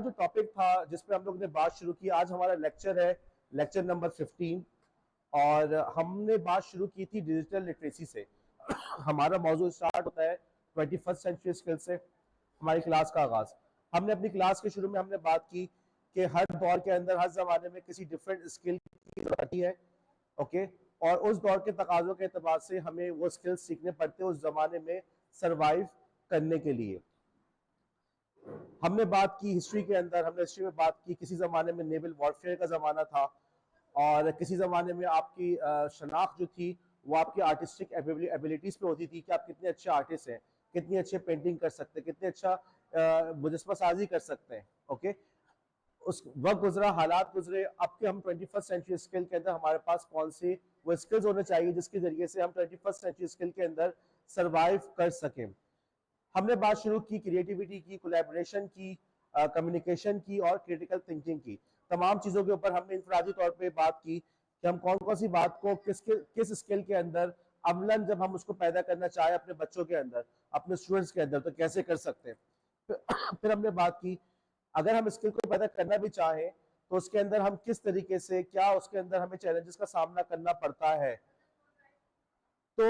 जो टॉपिक था जिस पे हम लोग ने बात शुरू की, आज हमारा लेक्चर है लेक्चर नंबर 15 और हमने बात शुरू की थी डिजिटल लिटरेसी से। हमारा मौजूद स्टार्ट होता है 21st सेंचुरी स्किल से, हमारी क्लास का आगाज। हमने अपनी क्लास के शुरू में हमने बात की कि हर दौर के अंदर हर जमाने में किसी डिफरेंट स्किल की जरूरत है, ओके। और उस दौर के तकाजों के एतबार से हमें वो स्किल्स सीखने पड़ते हैं उस जमाने में सरवाइव करने के लिए। हमने बात की हिस्ट्री के अंदर, हमने हिस्ट्री में बात की किसी जमाने में नेवल वॉरफेयर का जमाना था और किसी जमाने में आपकी शनाख्त जो थी वो आपकी आर्टिस्टिक एबिलिटीज पे होती थी कि आप कितने अच्छे आर्टिस्ट हैं, कितनी अच्छे पेंटिंग कर सकते हैं, कितने अच्छा मुजस्मा साजी कर सकते हैं, ओके। उस वक्त गुजरा, हालात गुजरे, अब के हम 21st सेंचुरी स्किल के अंदर हमारे पास कौन से वो स्किल्स होने चाहिए जिसके जरिए से हम 21st सेंचुरी स्किल के अंदर सरवाइव कर सकें। हमने बात शुरू की क्रिएटिविटी की, कोलैबोरेशन की, कम्युनिकेशन की और क्रिटिकल थिंकिंग की। तमाम चीजों के ऊपर हमने इंफरादी तौर पे बात की कि हम कौन कौन सी बात को किस स्किल के अंदर अमलन जब हम उसको पैदा करना चाहे अपने बच्चों के अंदर, अपने स्टूडेंट्स के अंदर, तो कैसे कर सकते हैं। फिर हमने बात की अगर हम स्किल को पैदा करना भी चाहें तो उसके अंदर हम किस तरीके से, क्या उसके अंदर हमें चैलेंजेस का सामना करना पड़ता है। तो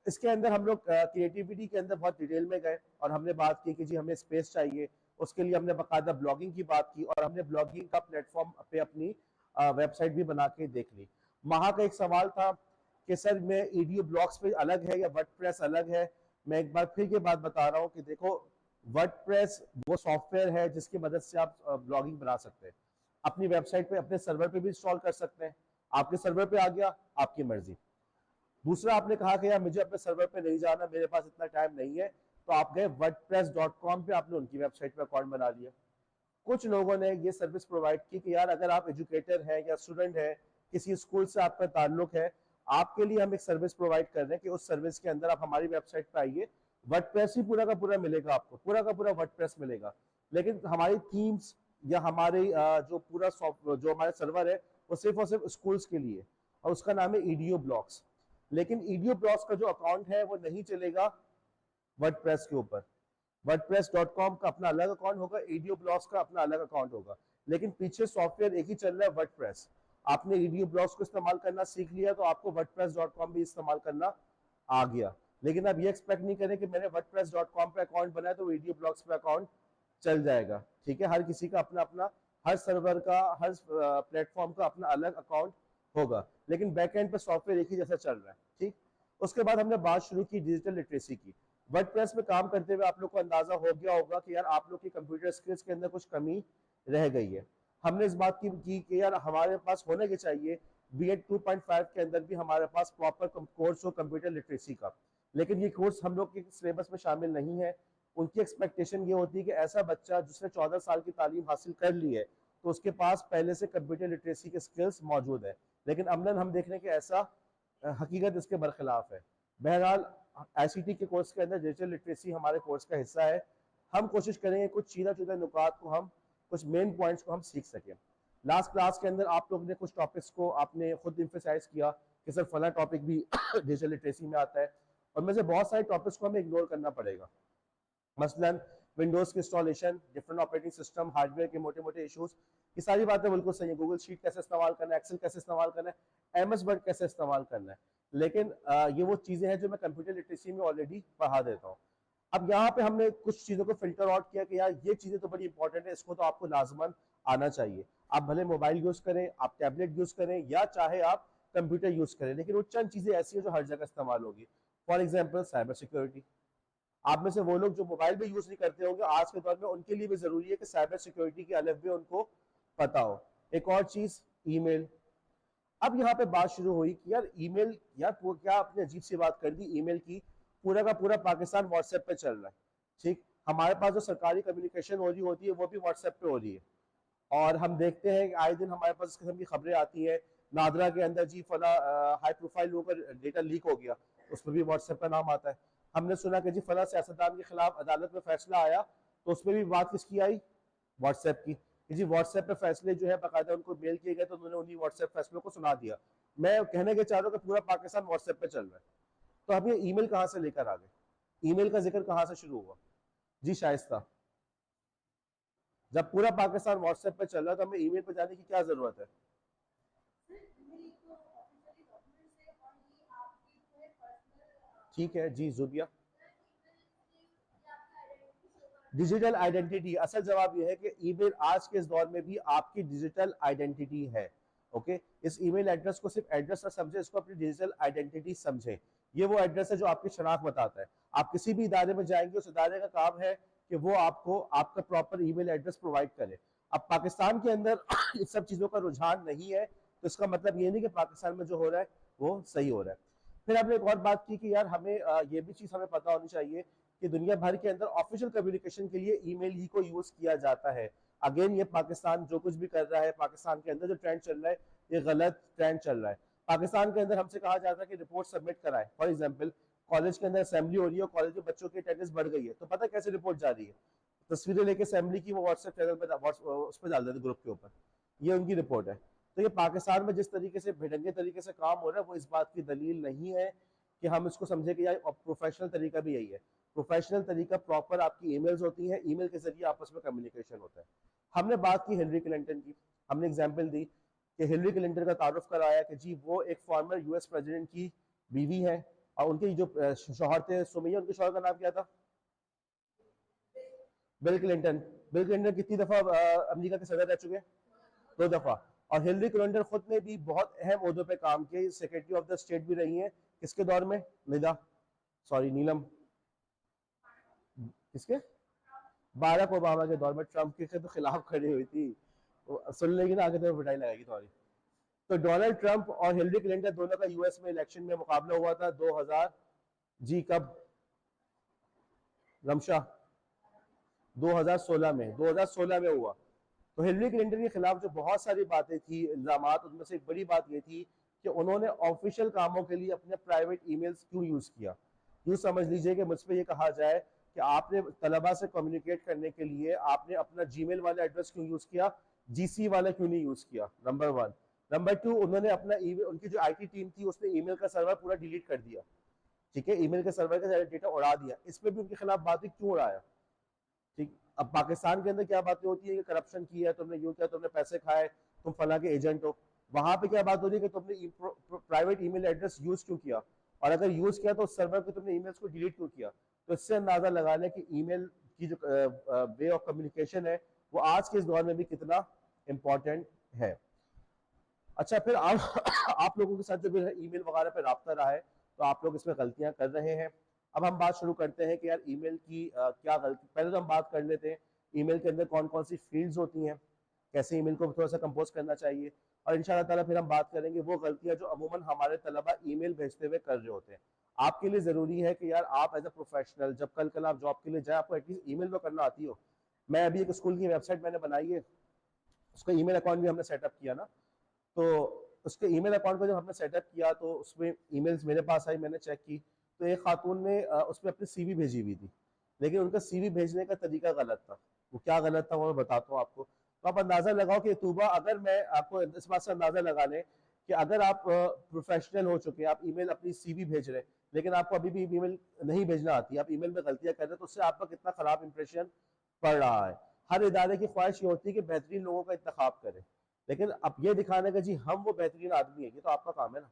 इसके अंदर हम लोग क्रिएटिविटी के अंदर बहुत डिटेल में गए और हमने बात की कि जी हमें स्पेस चाहिए। उसके लिए हमने बाकायदा ब्लॉगिंग की बात की और हमने ब्लॉगिंग का प्लेटफॉर्म पे अपनी वेबसाइट भी बना के देख ली। वहां का एक सवाल था कि सर मैं ईडियो ब्लॉग्स पे अलग है या वर्डप्रेस अलग है। मैं एक बार फिर ये बात बता रहा हूँ कि देखो, वर्डप्रेस वो सॉफ्टवेयर है जिसकी मदद से आप ब्लॉगिंग बना सकते हैं, अपनी वेबसाइट पे अपने सर्वर पे भी इंस्टॉल कर सकते हैं। आपके सर्वर पे आ गया, आपकी मर्जी। दूसरा आपने कहा कि यार मुझे अपने सर्वर पे नहीं जाना, मेरे पास इतना टाइम नहीं है, तो आप गए wordpress.com पे, आपने उनकी वेबसाइट पे अकाउंट बना लिया। कुछ लोगों ने ये सर्विस प्रोवाइड की कि यार अगर आप एजुकेटर हैं या स्टूडेंट हैं, किसी स्कूल से आपका ताल्लुक है, आपके लिए हम एक सर्विस प्रोवाइड कर रहे हैं कि उस सर्विस के अंदर आप हमारी वेबसाइट पे आइए, वर्डप्रेस ही पूरा का पूरा मिलेगा आपको, पूरा का पूरा वर्डप्रेस मिलेगा, लेकिन हमारी थीम्स या हमारे जो पूरा जो हमारा सर्वर है वो सिर्फ और सिर्फ स्कूल्स के लिए, और उसका नाम है ईडीओ ब्लॉग्स। लेकिन ईडीओ ब्लॉग्स का जो अकाउंट है वो नहीं चलेगा वर्डप्रेस के ऊपर। wordpress.com का अपना अलग अकाउंट होगा, ईडीओ ब्लॉग्स का अपना अलग अकाउंट होगा, लेकिन पीछे सॉफ्टवेयर एक ही चल रहा है, वर्डप्रेस। आपने ईडीओ ब्लॉग्स को इस्तेमाल करना सीख लिया तो आपको wordpress.com भी इस्तेमाल करना आ गया। लेकिन आप ये एक्सपेक्ट नहीं करें कि मैंने wordpress.com पे अकाउंट बनाया तो ईडीओ ब्लॉग्स पे अकाउंट चल जाएगा। ठीक है, हर किसी का अपना अपना, हर सर्वर का, हर प्लेटफॉर्म का अपना अलग अकाउंट होगा, लेकिन बैकएंड पे सॉफ्टवेयर एक ही जैसा चल रहा है। ठीक, उसके बाद हमने बात शुरू की डिजिटल लिटरेसी की। वर्डप्रेस में काम करते हुए आप लोग को अंदाजा हो गया होगा कि यार आप लोग की कंप्यूटर स्किल्स के अंदर कुछ कमी रह गई है। हमने इस बात की कि यार हमारे पास होने के चाहिए बीएड 2.5 के अंदर भी हमारे पास प्रॉपर कोर्स हो कंप्यूटर लिटरेसी का, लेकिन ये कोर्स हम लोग के सिलेबस में शामिल नहीं है। उनकी एक्सपेक्टेशन ये होती है कि ऐसा बच्चा जिसने 14 साल की तालीम हासिल कर ली है तो उसके पास पहले से कंप्यूटर लिटरेसी के स्किल्स मौजूद है, लेकिन अमलन हम देख रहे हैं कि ऐसा हकीकत इसके बरखिलाफ है। बहरहाल आईसीटी के कोर्स के अंदर डिजिटल लिटरेसी हमारे कोर्स का हिस्सा है। हम कोशिश करेंगे कुछ चीज़ा चुदा नुकात को हम, कुछ मेन पॉइंट्स को हम सीख सकें। लास्ट क्लास के अंदर आप लोग ने कुछ टॉपिक्स को आपने खुद इम्फेसाइज किया कि सर फला टॉपिक भी डिजिटल लिटरेसी में आता है, और में से बहुत सारे टॉपिक्स को हमें इग्नोर करना पड़ेगा। मसलन विंडोज की installation, different operating system, hardware के मोटे मोटे इश्यूज, ये सारी बातें बिल्कुल सही है। गूगल शीट कैसे इस्तेमाल करना है, एक्सेल कैसे इस्तेमाल करना है, एमएस वर्ड कैसे इस्तेमाल करना है, लेकिन ये वो चीजें हैं जो मैं कंप्यूटर लिटरेसी में ऑलरेडी पढ़ा देता हूँ। अब यहाँ पे हमने कुछ चीजों को फिल्टर आउट किया कि यार ये चीजें तो बड़ी इंपॉर्टेंट है, इसको तो आपको लाजमन आना चाहिए। आप भले मोबाइल यूज करें, आप टैबलेट यूज करें, या चाहे आप कंप्यूटर यूज करें, लेकिन वो चंद चीजें ऐसी हैं जो हर जगह इस्तेमाल होगी। For example cyber security. आप में से वो लोग जो मोबाइल भी यूज नहीं करते होंगे आज के दौर में, उनके लिए भी जरूरी है कि साइबर सिक्योरिटी के अलग भी उनको पता हो। एक और चीज, ईमेल। अब यहाँ पे बात शुरू हुई कि यार ईमेल, यार वो क्या आपने अजीब सी बात कर दी ईमेल की, पूरा का पूरा पाकिस्तान व्हाट्सएप पे चल रहा है। ठीक, हमारे पास जो सरकारी कम्युनिकेशन हो रही होती है वो भी व्हाट्सएप पे हो रही है, और हम देखते हैं कि आए दिन हमारे पास इस किस्म की खबरें आती हैं। नादरा के अंदर जी फला हाई प्रोफाइल लोगों का डेटा लीक हो गया, उसमें भी व्हाट्सएप का नाम आता है। हमने सुना कि जी फला सियासतदान के खिलाफ अदालत में फैसला आया, तो उसमें भी बात किसकी आई, व्हाट्सएप की, कि जी व्हाट्सएप पे फैसले जो है बाकायदा उनको मेल किए गए, तो उन्होंने उन्हीं व्हाट्सएप फैसलों को सुना दिया। मैं कहने के चाह रहा हूँ कि पूरा पाकिस्तान व्हाट्सएप पे चल रहा है। तो अब ये ईमेल कहाँ से लेकर आ गए, ईमेल का जिक्र कहाँ से शुरू हुआ। जी शाइस्ता। जब पूरा पाकिस्तान व्हाट्सएप पे चल रहा है तो हमें ईमेल पे जाने की क्या जरूरत है? ठीक है जी जुबिया। डिजिटल आइडेंटिटी, असल जवाब यह है कि ईमेल आज के इस दौर में भी आपकी डिजिटल आइडेंटिटी है। ओके, इस ईमेल एड्रेस को सिर्फ एड्रेस ना समझे, इसको अपनी डिजिटल आइडेंटिटी समझे। ये वो एड्रेस है जो आपकी शनाख्त बताता है। आप किसी भी इदारे में जाएंगे, उस इदारे का काम है कि वो आपको आपका प्रॉपर ईमेल एड्रेस प्रोवाइड करे। अब पाकिस्तान के अंदर इस सब चीजों का रुझान नहीं है, तो इसका मतलब ये नहीं कि पाकिस्तान में जो हो रहा है वो सही हो रहा है। फिर आपने एक और बात की कि यार हमें ये भी चीज हमें पता होनी चाहिए कि दुनिया भर के अंदर ऑफिशियल कम्युनिकेशन के लिए ईमेल ही को यूज किया जाता है। अगेन ये पाकिस्तान जो कुछ भी कर रहा है, पाकिस्तान के अंदर जो ट्रेंड चल रहा है, ये गलत ट्रेंड चल रहा है। पाकिस्तान के अंदर हमसे कहा जाता है कि रिपोर्ट सबमिट कराएं। फॉर एग्जाम्पल, कॉलेज के अंदर असेंबली हो रही है, कॉलेज में बच्चों की अटेंडेंस बढ़ गई है, तो पता कैसे रिपोर्ट जा रही है? तस्वीरें लेके असेंबली की वो व्हाट्सएप चैनल पर उस पर डाल देते ग्रुप के ऊपर, ये उनकी रिपोर्ट है। तो ये पाकिस्तान में जिस तरीके से भिड़ंगे तरीके से काम हो रहा है वो इस बात की दलील नहीं है कि हम इसको समझे कि यार प्रोफेशनल तरीका भी यही है। प्रोफेशनल तरीका प्रॉपर आपकी ईमेल्स होती हैं, ईमेल के जरिए आपस में कम्युनिकेशन होता है। हमने बात की हिलरी क्लिंटन की, हमने एग्जाम्पल दी कि हिलरी क्लिंटन का तारुफ कराया कि जी वो एक फॉर्मर यूएस प्रेसिडेंट की बीवी है, और उनके जो शौहर थे सुमैया, उनके शौहर का नाम क्या था? Bill Clinton. बिल क्लिंटन कितनी दफा अमेरिका के सदर रह चुके हैं? 2 दफा। और हिलरी क्लिंटन खुद ने भी बहुत अहम ओहदों पे काम किया, सेक्रेटरी ऑफ द स्टेट भी रही हैं। किसके दौर में? नीलम, किसके? बाराक ओबामा के दौर में, ट्रंप के तो खिलाफ खड़ी हुई थी। सुन लेगी ना आगे तो पिटाई लगाएगी तुम्हारी। तो डोनाल्ड ट्रंप और हिलरी क्लिंटन दोनों का यूएस में इलेक्शन में मुकाबला हुआ था 2000, जी कब? रमशा 2016 में हुआ। तो हिलरी क्लिंटन के खिलाफ जो बहुत सारी बातें थी, इल्जाम, उनमें से एक बड़ी बात ये थी कि उन्होंने ऑफिशियल कामों के लिए अपने प्राइवेट ईमेल्स क्यों यूज किया। यूँ समझ लीजिए कि मुझ पर यह कहा जाए कि आपने तलबा से कम्युनिकेट करने के लिए आपने अपना जीमेल वाला एड्रेस क्यों यूज किया, जीसी वाला क्यों नहीं यूज किया, नंबर 1। नंबर 2, उन्होंने अपना ईमेल, उनकी जो आईटी टीम थी उसने ईमेल का सर्वर पूरा डिलीट कर दिया। ठीक है, ईमेल के सर्वर का डेटा उड़ा दिया। इस पर भी उनके खिलाफ बातें क्यों उड़ाया? ठीक। अब पाकिस्तान के अंदर क्या बातें होती है कि करप्शन की है, तुमने यूं किया, तुमने पैसे खाए, तुम फला के एजेंट हो। वहां पे क्या बात हो रही है कि तुमने प्राइवेट ईमेल एड्रेस यूज क्यों किया, और अगर यूज किया तो उस सर्वर पे तुमने ईमेल्स को डिलीट क्यों किया। तो इससे अंदाजा लगा लें कि ईमेल की जो वे ऑफ कम्युनिकेशन है वो आज के इस दौर में भी कितना इंपॉर्टेंट है। अच्छा, फिर आप आप लोगों के साथ जो भी ईमेल वगैरह पे राब्ता रहा है, तो आप लोग इसमें गलतियां कर रहे हैं। अब हम बात शुरू करते हैं कि यार ईमेल की क्या गलती। पहले तो हम बात कर लेते हैं ईमेल के अंदर कौन कौन सी फील्ड्स होती हैं, कैसे ईमेल को थोड़ा सा कंपोज करना चाहिए, और इंशाल्लाह ताला फिर हम बात करेंगे वो गलतियां जो अमूमन हमारे तलबा ईमेल भेजते हुए कर रहे होते हैं। आपके लिए ज़रूरी है कि यार आप एज अ प्रोफेशनल जब कल आप जॉब के लिए जाए, आपको एटलीस्ट ईमेल तो करना आती हो। मैं अभी एक स्कूल की वेबसाइट मैंने बनाई है, उसका ईमेल अकाउंट भी हमने सेटअप किया ना, तो उसके ईमेल अकाउंट को जब हमने सेटअप किया तो उसमें ईमेल्स मेरे पास आई, मैंने चेक की, तो एक खातून ने उसमें अपनी सीवी भेजी हुई थी, लेकिन उनका सीवी भेजने का तरीका गलत था। वो क्या गलत था वो मैं बताता हूँ आपको। तो आप अंदाजा लगाओ कि तूबा, अगर मैं आपको इस बात से अंदाजा लगा लें कि अगर आप प्रोफेशनल हो चुके हैं, आप ईमेल अपनी सीवी भेज रहे हैं, लेकिन आपको अभी भी ईमेल नहीं भेजना आती, आप ईमेल में गलतियां कर रहे हैं, तो उससे आपका कितना खराब इंप्रेशन पड़ रहा है। हर इदारे की ख्वाहिश ये होती है कि बेहतरीन लोगों का इंतखाब करें, लेकिन अब ये दिखाने का जी हम वो बेहतरीन आदमी है, ये तो आपका काम है ना।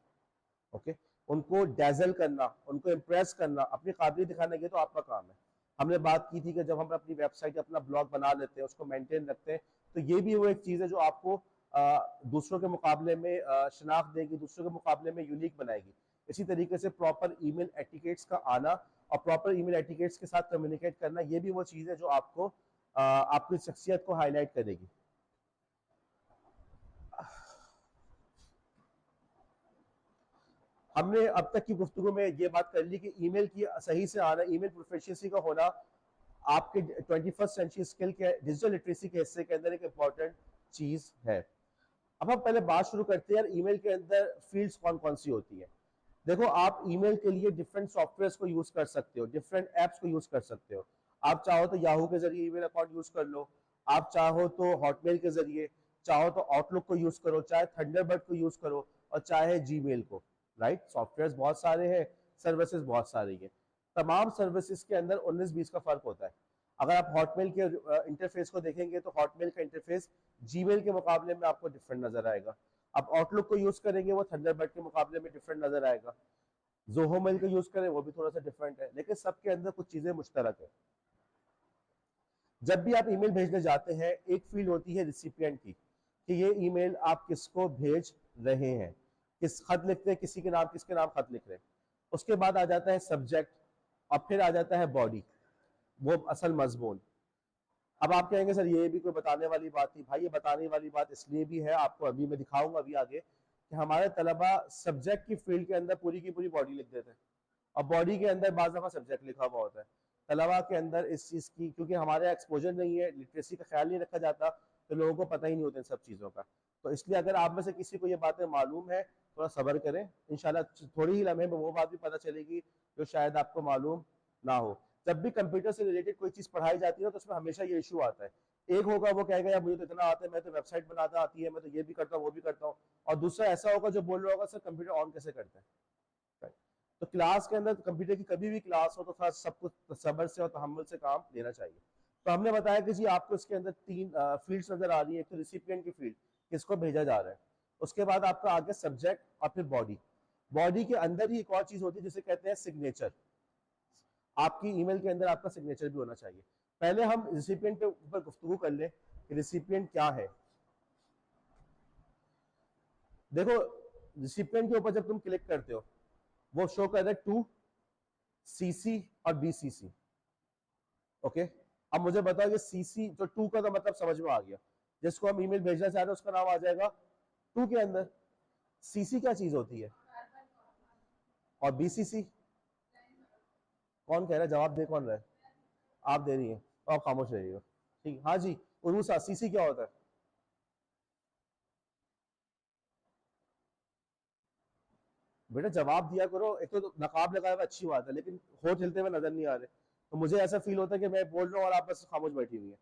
ओके, उनको डैजल करना, उनको इम्प्रेस करना, अपनी काबिलियत दिखाना, ये तो आपका काम है। हमने बात की थी कि जब हम अपनी वेबसाइट अपना ब्लॉग बना लेते हैं, उसको मेंटेन रखते हैं, तो ये भी वो एक चीज़ है जो आपको दूसरों के मुकाबले में शनाख्त देगी, दूसरों के मुकाबले में यूनिक बनाएगी। इसी तरीके से प्रॉपर ईमेल एटिकेट्स का आना और प्रॉपर ईमेल एटिकेट्स के साथ कम्युनिकेट करना, ये भी वो चीज़ है जो आपको आपकी शख्सियत को हाईलाइट करेगी। हमने अब तक की गुफ्तगू में ये बात कर ली कि ईमेल की सही से आना, ईमेल प्रोफिशिएंसी का होना आपके 21st सेंचुरी स्किल के डिजिटल लिटरेसी के हिस्से के अंदर एक इंपॉर्टेंट चीज है। अब हम पहले बात शुरू करते हैं यार ईमेल के अंदर फील्ड्स कौन कौन सी होती है। देखो, आप ईमेल के लिए डिफरेंट सॉफ्टवेयर को यूज कर सकते हो, डिफरेंट एप्स को यूज कर सकते हो। आप चाहो तो याहू के जरिए ईमेल अकाउंट यूज कर लो, आप चाहो तो हॉटमेल के जरिए, चाहो तो आउटलुक को यूज करो, चाहे थंडरबर्ड को यूज करो, और चाहे जीमेल को। राइट, सॉफ्टवेयर बहुत सारे हैं, सर्विसेज बहुत सारी हैं। तमाम सर्विसेज के अंदर 19-20 का फर्क होता है। अगर आप हॉटमेल के इंटरफेस को देखेंगे तो हॉटमेल का इंटरफेस जीमेल के मुकाबले में आपको डिफरेंट नजर आएगा। आप आउटलुक को यूज करेंगे वो थंडरबर्ड के मुकाबले में डिफरेंट नजर आएगा। जोहो मेल का यूज करें वो भी थोड़ा सा डिफरेंट है, लेकिन सबके अंदर कुछ चीजें मुश्तरक है। जब भी आप ईमेल भेजने जाते हैं एक फील्ड होती है रिसिपिएंट की, कि ये ईमेल आप किसको भेज रहे हैं, किस खत लिखते हैं, किसी के नाम किसके नाम खत लिख रहे हैं। उसके बाद आ जाता है सब्जेक्ट और फिर आ जाता है बॉडी, वो असल मजमून। अब आप कहेंगे सर ये भी कोई बताने वाली बात थी। भाई ये बताने वाली बात इसलिए भी है, आपको अभी मैं दिखाऊंगा अभी आगे, कि हमारे तलबा सब्जेक्ट की फील्ड के अंदर पूरी की पूरी बॉडी लिख देते हैं और बॉडी के अंदर बाज़ दफ़ा सब्जेक्ट लिखा हुआ होता है। तलबा के अंदर इस चीज़ की, क्योंकि हमारे एक्सपोजर नहीं है, लिटरेसी का ख्याल नहीं रखा जाता, तो लोगों को पता ही नहीं होता इन सब चीज़ों का। तो इसलिए अगर आप में से किसी को ये बातें मालूम है, थोड़ा सब्र करें, इंशाल्लाह थोड़ी ही लम्हे में वो बात भी पता चलेगी जो शायद आपको मालूम ना हो। जब भी कंप्यूटर से रिलेटेड कोई चीज़ पढ़ाई जाती है तो उसमें हमेशा ये इशू आता है। एक होगा वो कहेगा यार मुझे तो इतना आता है, मैं तो वेबसाइट बनाता आती है, मैं तो ये भी करता हूँ वो भी करता हूँ, और दूसरा ऐसा होगा जो बोल रहा होगा सर कंप्यूटर ऑन कैसे करते हैं। तो क्लास के अंदर कंप्यूटर की कभी भी क्लास हो तो थोड़ा सब कुछ सब्र से और तहम्मुल से काम लेना चाहिए। तो हमने बताया कि जी आपको इसके अंदर तीन फील्ड्स नजर आ रही है। एक तो रिसिपिएंट की फील्ड, किसको भेजा जा रहा है, उसके बाद आपका आगे सब्जेक्ट और फिर बॉडी। बॉडी के अंदर ही एक और चीज होती है जिसे कहते हैं सिग्नेचर। आपकी ईमेल के अंदर आपका सिग्नेचर भी होना चाहिए। पहले हम रिसिपिएंट के ऊपर गुफ्तगू कर लें कि रिसिपिएंट क्या है। देखो रिसिपिएंट के ऊपर जब तुम क्लिक करते हो वो शो कर रहा है टू सीसी और बीसीसी। ओके, अब मुझे बताओ ये सीसी जो टू का तो मतलब समझ में आ गया, जिसको हम ईमेल भेजना चाह रहे हैं उसका नाम आ जाएगा टू के अंदर। सीसी क्या चीज होती है और बीसीसी कौन कह रहा है, जवाब दे कौन रहा है, आप दे रही हैं तो आप खामोश रहिएगा। ठीक, हाँ जी उर्वसा, सीसी क्या होता है? बेटा जवाब दिया करो, एक तो नकाब लगाया हुआ अच्छी बात है लेकिन होठ हिलते हुए नजर नहीं आ रहे, तो मुझे ऐसा फील होता है कि मैं बोल रहा हूँ और आप बस खामोश बैठी हुई है।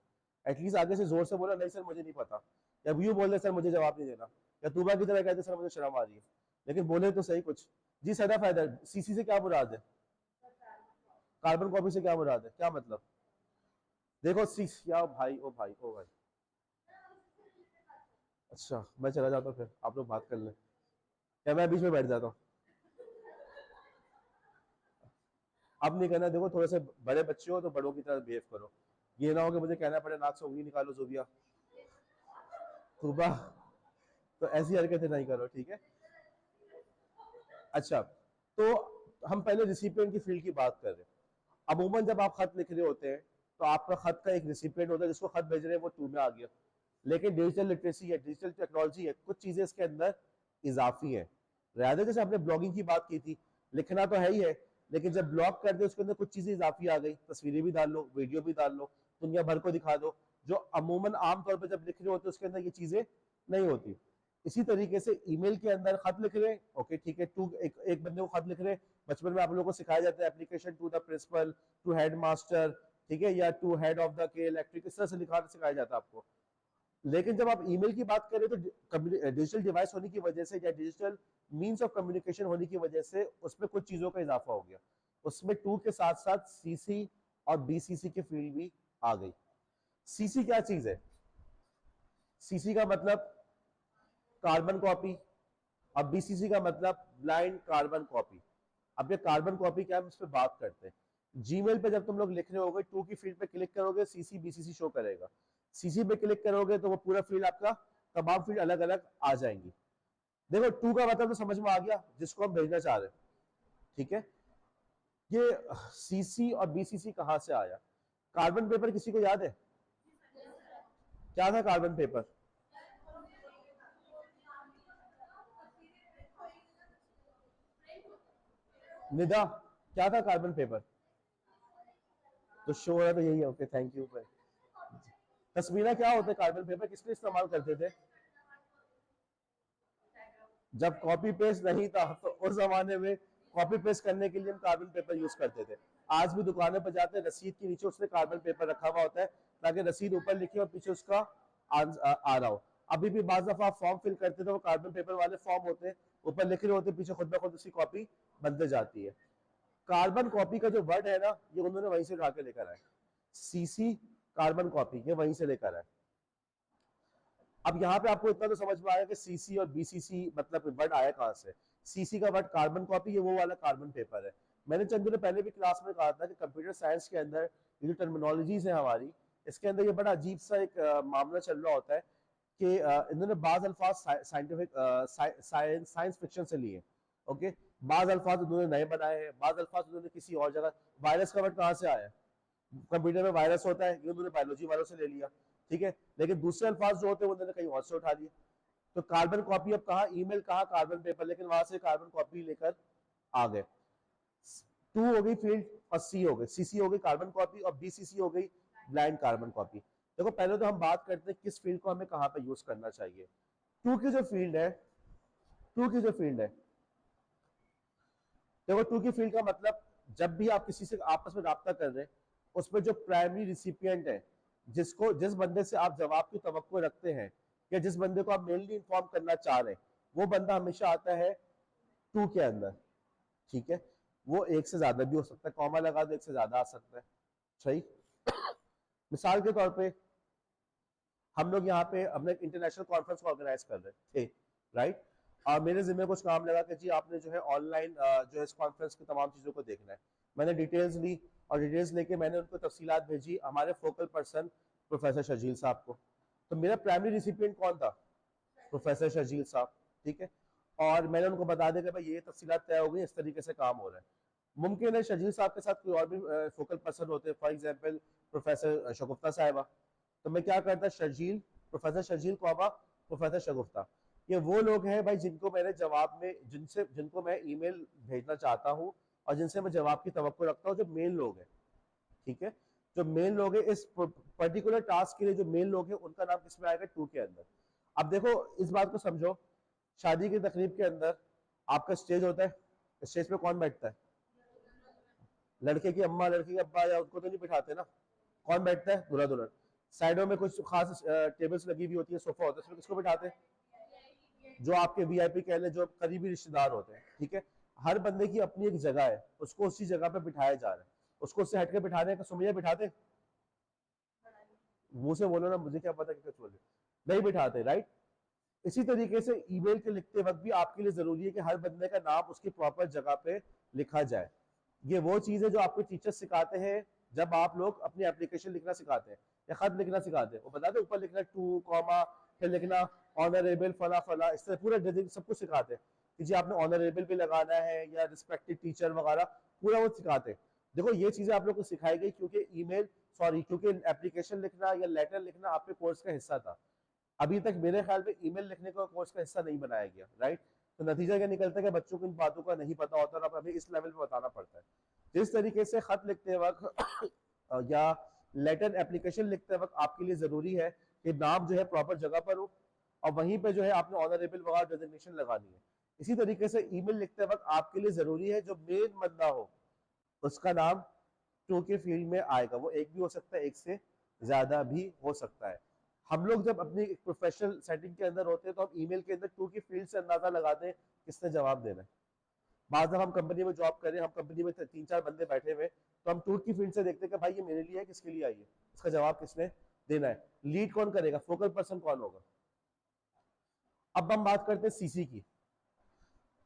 एटलीस्ट आगे से जोर से बोला नहीं सर मुझे नहीं पता, या यूँ बोल रहे सर मुझे जवाब नहीं देना, या तूबा की तरह कहते सर मुझे शर्म आ रही है, लेकिन बोले तो सही कुछ। जी सदा फायदा, सीसी से क्या मुराद है, कार्बन कॉपी से क्या मुराद है, क्या मतलब? देखो सी या भाई ओ भाई ओ भाई, अच्छा मैं चला जाता हूँ, फिर आप लोग बात कर लें या मैं बीच में बैठ जाता हूँ। अब नहीं करना, देखो थोड़े से बड़े बच्चे हो तो बड़ों की तरह बिहेव करो, ये ना हो कि मुझे कहना पड़े नाक से उंगली निकालो जुबिया सुबह, तो ऐसी हरकतें नहीं करो, ठीक है। अच्छा, तो हम पहले रिसिपिएंट की फील्ड की बात कर रहे हैं। अमूमन जब आप खत लिख रहे होते हैं तो आपका खत का एक रिसिपिएंट होता है जिसको खत भेज रहे हैं, वो टू में आ गया। लेकिन डिजिटल लिटरेसी है, डिजिटल टेक्नोलॉजी है, कुछ चीजें इसके अंदर इजाफी है। रादर जैसे आपने ब्लॉगिंग की बात की थी, लिखना तो है ही है, लेकिन जब ब्लॉग कर दे उसके अंदर कुछ चीजें इजाफी आ गई, तस्वीरें भी डाल लो, वीडियो भी डाल लो, दुनिया भर को दिखा दो, जो अमूमन आमतौर पर जब लिख रहे होते उसके अंदर ये चीजें नहीं होती। इसी तरीके से ईमेल के अंदर खत लिख रहे हैं, ओके ठीक है, टू एक बंदे को खत लिख रहे हैं, बचपन में आप लोगों को सिखाया जाता है application to the principal, to head master, ठीक है, या to head of the K Electric, इस तरह से लिखा सिखाया जाता है आपको। लेकिन जब आप ईमेल की बात करें तो डिजिटल डिवाइस होने की वजह से या डिजिटल मींस ऑफ कम्युनिकेशन होने की वजह से उसमें कुछ चीजों का इजाफा हो गया। उसमें टू के साथ साथ सीसी और बीसीसी की फील्ड भी आ गई। सीसी क्या चीज है? सीसी का मतलब कार्बन कॉपी, अब बीसीसी का मतलब ब्लाइंड कार्बन कॉपी। अब ये कार्बन कॉपी क्या है, हम इस पर बात करते हैं। जीमेल पे जब तुम लोग लिख रहे होगे टू की फील्ड पे क्लिक करोगे सीसी बीसीसी शो करेगा, सीसी पे क्लिक करोगे तो वो पूरा फील्ड आपका तमाम फील्ड अलग अलग आ जाएंगी। देखो टू का मतलब तो समझ में आ गया, जिसको हम भेजना चाह रहे हैं, ठीक है। ये सीसी और बीसीसी कहां से आया? कार्बन पेपर किसी को याद है क्या था कार्बन पेपर? निदा, क्या था कार्बन पेपर? तो शो हो रहा तो यही है, ओके थैंक यू। तस्वीरें क्या होते कार्बन पेपर, किसके इस्तेमाल करते थे? जब कॉपी पेस्ट नहीं था तो उस जमाने में कॉपी पेस्ट करने के लिए हम कार्बन पेपर यूज करते थे। आज भी दुकानों पर जाते हैं, रसीद के नीचे उसने कार्बन पेपर रखा हुआ होता है ताकि रसीद ऊपर लिखे और पीछे उसका आ रहा हो। अभी भी बाज दफा आप फॉर्म फिल करते थे, वो कार्बन पेपर वाले फॉर्म होते हैं, ऊपर लिखे हुए होते हैं, पीछे खुद ब खुद उसकी कॉपी बनते जाती है। कार्बन कॉपी का जो वर्ड है ना, ये उन्होंने वहीं से उठा के लेकर आए। सीसी कार्बन कॉपी, ये वहीं से लेकर है। अब यहाँ पे आपको इतना तो समझ में आया कि सीसी और बीसीसी मतलब वर्ड आया कहाँ से। सीसी का वर्ड कार्बन कॉपी, ये वो वाला कार्बन पेपर है। मैंने चंद दिनों पहले भी क्लास में कहा था कि कंप्यूटर साइंस के अंदर ये जो टर्मिनोलॉजीज है हमारी, इसके अंदर ये बड़ा अजीब सा एक मामला चल रहा होता है कि इन्होंने बाज अल्फाज साइंटिफिक साइंस फिक्शन से लिए, ओके। बाज अल्फाज उन्होंने नए बनाए हैं, बाज अल्फाज उन्होंने किसी और जगह। वायरस का वर्ड कहाँ से आया है? कंप्यूटर में वायरस होता है, ये उन्होंने बायोलॉजी वालों से ले लिया, ठीक है। लेकिन दूसरे अल्फाज जो होते हैं उन्होंने कहीं और से उठा लिए। तो कार्बन कॉपी अब कहा ईमेल, कहा कार्बन पेपर, लेकिन वहां से कार्बन कॉपी लेकर आ गए। 2 हो गई फील्ड और सी हो गई, सीसी हो गई कार्बन कॉपी और बीसीसी हो गई ब्लाइंड कार्बन कॉपी। देखो पहले तो हम बात करते हैं किस फील्ड को हमें कहाँ पे यूज करना चाहिए। 2 की जो फील्ड है, 2 की जो फील्ड है, देखो 2 की फील्ड का मतलब जब भी आप किसी से आपस में राब्ता कर रहे हैं, उसमें जो प्राइमरी रिसिपिएंट है, जिसको जिस बंदे से आप जवाब की तवक्को रखते हैं या जिस बंदे को आप मेनली इन्फॉर्म करना चाह रहे हैं, वो बंदा हमेशा आता है 2 के अंदर, ठीक है। वो एक से ज्यादा भी हो सकता है, कॉमा लगा दो एक से ज्यादा आ सकता है, सही। मिसाल के तौर पे हम लोग यहाँ पे अपने इंटरनेशनल कॉन्फ्रेंस को ऑर्गेनाइज कर रहे थे, राइट। और मेरे जिम्मे कुछ काम लगा कि जी आपने जो है ऑनलाइन जो है इस कॉन्फ्रेंस की तमाम चीज़ों को देखना है। मैंने डिटेल्स ली और डिटेल्स लेके मैंने उनको तफसीलात भेजी हमारे फोकल पर्सन प्रोफेसर शर्जील साहब को। तो मेरा प्राइमरी रिसिपिएंट कौन था? प्रोफेसर शर्जील साहब, ठीक है। और मैंने उनको बता दिया कि भाई ये तफसीलात तय हो गई, इस तरीके से काम हो रहा है। मुमकिन है शर्जील साहब के साथ कोई और भी फोकल पर्सन होते, फॉर एग्जाम्पल प्रोफेसर शगुफ्ता साहिबा। तो मैं क्या करता, शर्जील, प्रोफेसर शर्जील कौबा, प्रोफेसर शगुफ्ता, ये वो लोग हैं भाई जिनको मैंने जवाब में जिनको मैं ईमेल भेजना चाहता हूँ और जिनसे मैं जवाब की तवक्को रखता हूँ, जो मेन लोग हैं, ठीक है। जो मेन लोग हैं इस पर्टिकुलर टास्क के लिए, जो मेन लोग हैं उनका नाम किसमें आएगा? 2 के अंदर। अब देखो इस बात को समझो, शादी की तकरीब के अंदर आपका स्टेज होता है, स्टेज पे कौन बैठता है? लड़के की अम्मा, लड़के के अब्बा, या उनको तो नहीं बिठाते ना। कौन बैठता है? दूल्हा दुल्हन। साइडों में कुछ खास टेबल्स लगी हुई होती है, सोफा होता है, उसमें किसको बिठाते हैं? जो आपके वीआईपी कह लें, जो करीबी रिश्तेदार होते हैं, ठीक है। हर बंदे की अपनी एक जगह है, उसको उसी जगह पे बिठाया जा रहा है। उसको उससे हटके बिठाने का सुमैया बिठाते? मुंह से बोलो ना, मुझे क्या पता क्या बोले, नहीं बिठाते, राइट। इसी तरीके से ईमेल के लिखते वक्त भी आपके लिए जरूरी है कि हर बंदे का नाम उसकी प्रॉपर जगह पे लिखा जाए। ये वो चीज है जो आपको टीचर सिखाते हैं जब आप लोग अपनी एप्लीकेशन लिखना सिखाते हैं या खत लिखना सिखाते हैं। वो बताते ऊपर लिखना 2 कॉमा, फिर लिखना ऑनरेबल फला फला, इस तरह पूरा डिजिट सब कुछ सिखाते हैं कि जी आपने ऑनरेबल भी लगाना है या रिस्पेक्टेड टीचर वगैरह, पूरा वो सिखाते हैं। देखो ये चीजें आप लोग को सिखाई गई क्योंकि ईमेल, सॉरी, क्योंकि एप्लीकेशन लिखना या लेटर लिखना आपके कोर्स का हिस्सा था। अभी तक मेरे ख्याल में ईमेल लिखने को कोर्स का हिस्सा नहीं बनाया गया, राइट। तो नतीजा क्या निकलता है कि बच्चों को इन बातों का नहीं पता होता और अब हमें इस लेवल पे बताना पड़ता है। जिस तरीके से खत लिखते वक्त या लेटर एप्लीकेशन लिखते वक्त आपके लिए जरूरी है कि नाम जो है प्रॉपर जगह पर हो और वहीं पे जो है आपने ऑनरेबल वगैरह डेजिग्नेशन लगानी है। इसी तरीके से ईमेल लिखते वक्त आपके लिए जरूरी है जो मेन बंदा हो उसका नाम 2 के फील्ड में आएगा। वो एक भी हो सकता है, एक से ज्यादा भी हो सकता है। हम लोग जब अपनी प्रोफेशनल सेटिंग के अंदर होते हैं तो हम ईमेल के अंदर 2 की फील्ड से अंदाजा लगाते हैं किसने जवाब देना है। बाद हम कंपनी में जॉब करें, हम कंपनी में 3-4 बंदे बैठे हुए, तो हम 2 की फील्ड से देखते हैं कि भाई ये मेरे लिए है, किसके लिए आई है, इसका जवाब किसने देना है। लीड कौन करेगा, फोकल पर्सन कौन होगा। अब हम बात करते हैं सीसी की।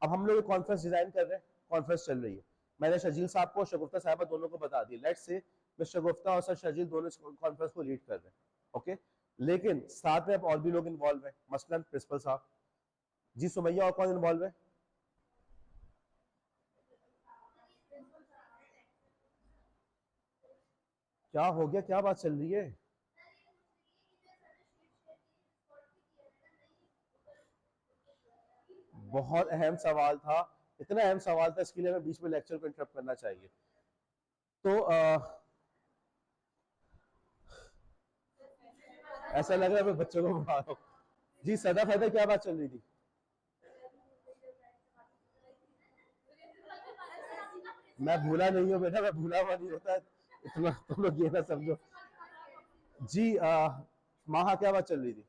अब हम लोग कॉन्फ्रेंस डिजाइन कर रहे हैं, कॉन्फ्रेंस चल रही है, मैंने शर्जील साहब को, शगुफ्ता साहबा दोनों को बता दिया। लेट्स से मिस्टर गुफ्ता और सर शर्जील दोनों कॉन्फ्रेंस को लीड कर रहे हैं, ओके। लेकिन साथ में अब और भी लोग इन्वॉल्व हैं, मसलन प्रिंसिपल साहब जी, सुमैया, और कौन इन्वॉल्व है? क्या हो गया, क्या बात चल रही है? बहुत अहम सवाल था, इतना अहम सवाल था, इसके लिए हमें बीच में लेक्चर को इंटरप्ट करना चाहिए। तो ऐसा लग रहा है मैं बच्चों को पढ़ा रहा हूँ। जी सदा फैदा, क्या बात चल रही थी? मैं भूला नहीं हूँ बेटा, मैं भूला हुआ नहीं होता, इतना तुम लोग ये ना समझो। जी माहा, क्या बात चल रही थी?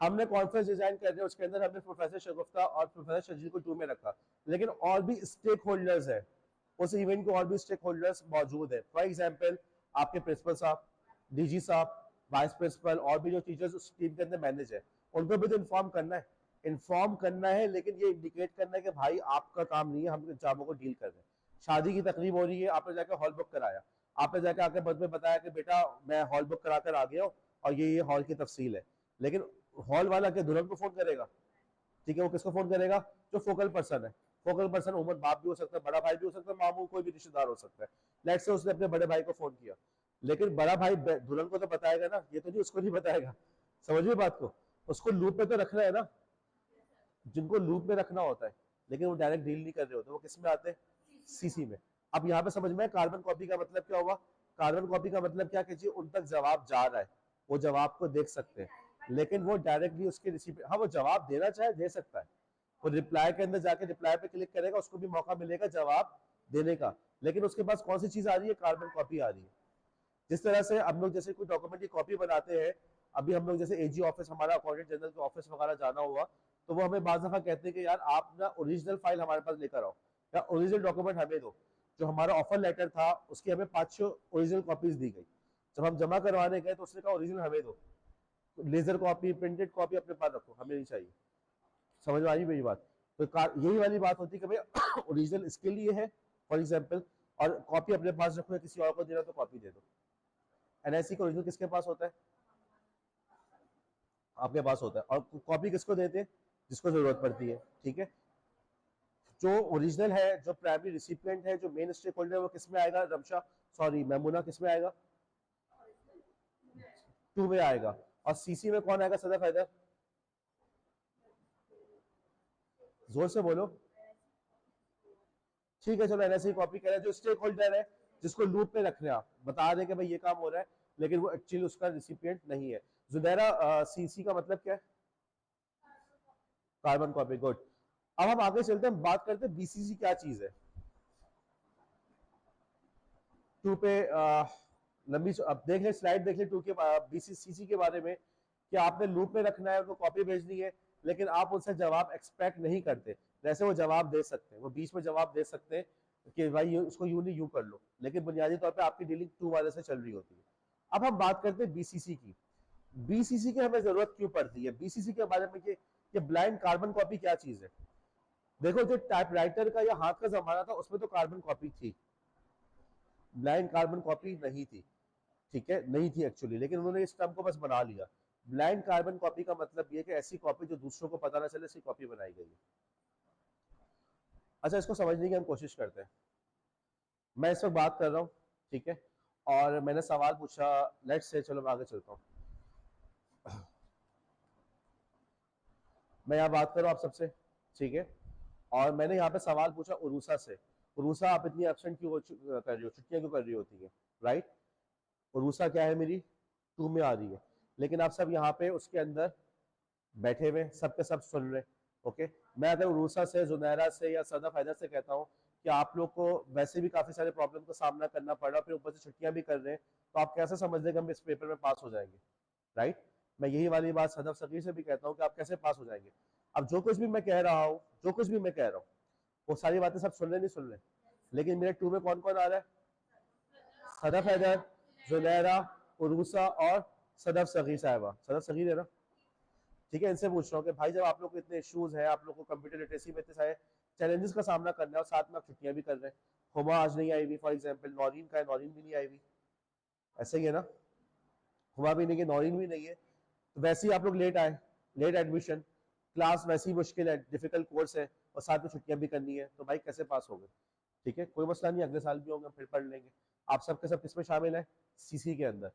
हमने कॉन्फ्रेंस डिजाइन कर रहे हैं, उसके अंदर हमने प्रोफेसर शगुफ्ता और प्रोफेसर शजील को 2 में रखा, लेकिन और भी स्टेक होल्डर्स है उस इवेंट के, और भी स्टेक होल्डर्स मौजूद है। फॉर एग्जाम्पल आपके प्रिंसिपल साहब, डीजी साहब, वाइस प्रिंसिपल, और भी जो टीचर्स उस टीम के अंदर मैनेज है, उनको भी तो इन्फॉर्म करना है। इन्फॉर्म करना है, लेकिन ये इंडिकेट करना है कि भाई आपका काम नहीं है, हम एग्जामों को डील कर रहे हैं। शादी की तकरीब हो रही है, आपने जाकर हॉल बुक कराया, आपने जाकर आके बद में बताया कि बेटा मैं हॉल बुक करा कर आ गया हूँ और ये हॉल की तफसील है, लेकिन हॉल वाला के दुल्हन को फोन करेगा? ठीक है, वो किसको फोन करेगा? जो फोकल पर्सन है। फोकल पर्सन उमर बाप भी हो सकता है, बड़ा भाई भी हो सकता है, मामू कोई भी रिश्तेदार हो सकता है। लेट्स से उसने अपने बड़े भाई को फोन किया, लेकिन बड़ा भाई दुल्हन को तो बताएगा ना, ये तो नहीं उसको नहीं बताएगा। समझ में बात को? उसको लूप में तो रखना है ना, जिनको लूप में रखना होता है, लेकिन वो डायरेक्ट डील नहीं कर रहे होते, वो किस में आते हैं? सीसी में। अब यहाँ पे समझ में कार्बन कॉपी का मतलब क्या हुआ? कार्बन कॉपी का मतलब क्या कीजिए, उन तक जवाब जा रहा है, वो जवाब को देख सकते हैं, लेकिन वो डायरेक्टली उसके रिसीव, हाँ वो जवाब देना चाहे दे सकता है, वो रिप्लाई के अंदर जाके रिप्लाई पे क्लिक करेगा, उसको भी मौका मिलेगा जवाब देने का, लेकिन उसके पास कौन सी चीज आ रही है? कार्बन कॉपी आ रही है। जिस तरह से हम लोग जैसे कोई डॉक्यूमेंट की कॉपी बनाते हैं, अभी हम लोग जैसे एजी ऑफिस, हमारा अकाउंटेंट जनरल के ऑफिस वगैरह जाना हुआ, तो वो हमें बाज़ दफा कहते हैं कि यार आप ना ओरिजिनल फाइल हमारे पास लेकर आओ, या ओरिजिनल डॉक्यूमेंट हमें दो। जो हमारा ऑफर लेटर था उसकी हमें 5-6 ओरिजिनल कॉपीज दी गई, जब हम जमा करवाने गए तो उसने कहा ओरिजिनल हमें दो, लेजर कॉपी, प्रिंटेड कॉपी अपने पास रखो, हमें नहीं चाहिए। समझ में आई मेरी बात? तो यही वाली बात होती है कि भाई ओरिजिनल इसके लिए है फॉर एग्जाम्पल, और कॉपी अपने पास रखो, या किसी और को देना तो कॉपी दे दो। एनआईसी का ओरिजिनल किसके पास होता है? आपके पास होता है। और कॉपी किसको देते हैं? जिसको जरूरत पड़ती है। ठीक है, जो ओरिजिनल है, जो प्राइमरी रिसिपिएंट है, जो मेन स्टेक होल्डर है, वो किस में आएगा? रमशा, सॉरी मैमुना, किस में आएगा? 2 में आएगा। और सीसी में कौन आएगा? सदफ हैदर, जोर से बोलो। ठीक है चलो, एनएससी कॉपी करें। जो स्टेक होल्डर है, जिसको लूप में रख रहे हैं, आप बता दें कि भाई ये काम हो रहा है, लेकिन वो एक्चुअली उसका रिसिपिएंट नहीं है। जुबैरा, सीसी का मतलब क्या है? Carbon copy. गुड। अब हम आगे चलते हैं, बात करते हैं बीसीसी क्या चीज है। 2 पे लंबी, अब देख ले स्लाइड, देख ले 2 के बीसीसी के बारे में, कि आपने लूप में रखना है, उनको कॉपी भेजनी है, लेकिन आप उनसे जवाब एक्सपेक्ट नहीं करते। जैसे वो जवाब दे सकते हैं, वो बीच में जवाब दे सकते हैं कि भाई उसको यूं नहीं यूं कर लो, लेकिन बुनियादी तौर पे आपकी डीलिंग 2 वाले से चल रही होती है। अब हम बात करते हैं बीसीसी की। बीसीसी की हमें जरूरत क्यों पड़ती है? बीसीसी के बारे में कि ब्लाइंड कार्बन कॉपी क्या चीज है। देखो, जो टाइपराइटर का या हाथ का जमाना था, उसमें तो कार्बन कॉपी थी, ब्लाइंड कार्बन कॉपी नहीं थी। ठीक है, नहीं थी एक्चुअली, लेकिन उन्होंने इस टर्म को बस बना लिया। ब्लाइंड कार्बन कॉपी का मतलब ये कि ऐसी कॉपी जो दूसरों को पता ना चले, ऐसी कॉपी बनाई गई है। अच्छा, इसको समझने की हम कोशिश करते हैं। मैं इस वक्त बात कर रहा हूँ, ठीक है, और मैंने सवाल पूछा, लेट्स से, चलो मैं आगे चलता हूँ। मैं यहाँ बात कर रहा हूँ आप सबसे, ठीक है, और मैंने यहाँ पे सवाल पूछा उरूसा से। उरूसा, आप इतनी एब्सेंट क्यों कर रही हो, छुट्टियां क्यों कर रही होती है? राइट। उरूसा क्या है मेरी? 2 में आ रही है, लेकिन आप सब यहाँ पे उसके अंदर बैठे हुए सबके सब सुन रहे। ओके, मैं अगर उरूसा से, जुनैरा से या सदफ हैदर से कहता हूँ कि आप लोग को वैसे भी काफी सारे प्रॉब्लम का सामना करना पड़ रहा, फिर ऊपर से छुट्टियां भी कर रहे हैं, तो आप कैसे समझ लेंगे हम इस पेपर में पास हो जाएंगे? राइट। मैं यही वाली बात सदफ सकीर से भी कहता हूँ कि आप कैसे पास हो जाएंगे। अब जो कुछ भी मैं कह रहा हूँ, जो कुछ भी मैं कह रहा हूँ, वो सारी बातें सब सुन रहे नहीं सुन रहे, लेकिन मेरे 2 में कौन कौन आ रहा है? सदफ हैदर, जुनैरा, उरूसा और सदफ सगीर साहिबा। सदफ सगीर है ना? ठीक है, इनसे पूछ रहा हूँ कि भाई जब आप लोग को इतने इश्यूज हैं, आप लोग को कंप्यूटर लिटरेसी में इतने सारे चैलेंजेस का सामना करना है, और साथ में आप छुट्टियां भी कर रहे हैं, हुमा आज नहीं आई हुई फॉर एग्जाम्पल, नौरीन का है, नौरीन भी नहीं आई हुई, ऐसे ही है ना? हुमा भी नहीं है, नौरीन भी नहीं है, तो वैसे ही आप लोग लेट आए, लेट एडमिशन, क्लास वैसी मुश्किल है, डिफिकल्ट कोर्स है, और साथ में छुट्टियां भी करनी है, तो भाई कैसे पास हो गए? ठीक है, कोई मसला नहीं, अगले साल भी होंगे, फिर पढ़ लेंगे। आप सबके सब किसमें शामिल है? सीसी के अंदर।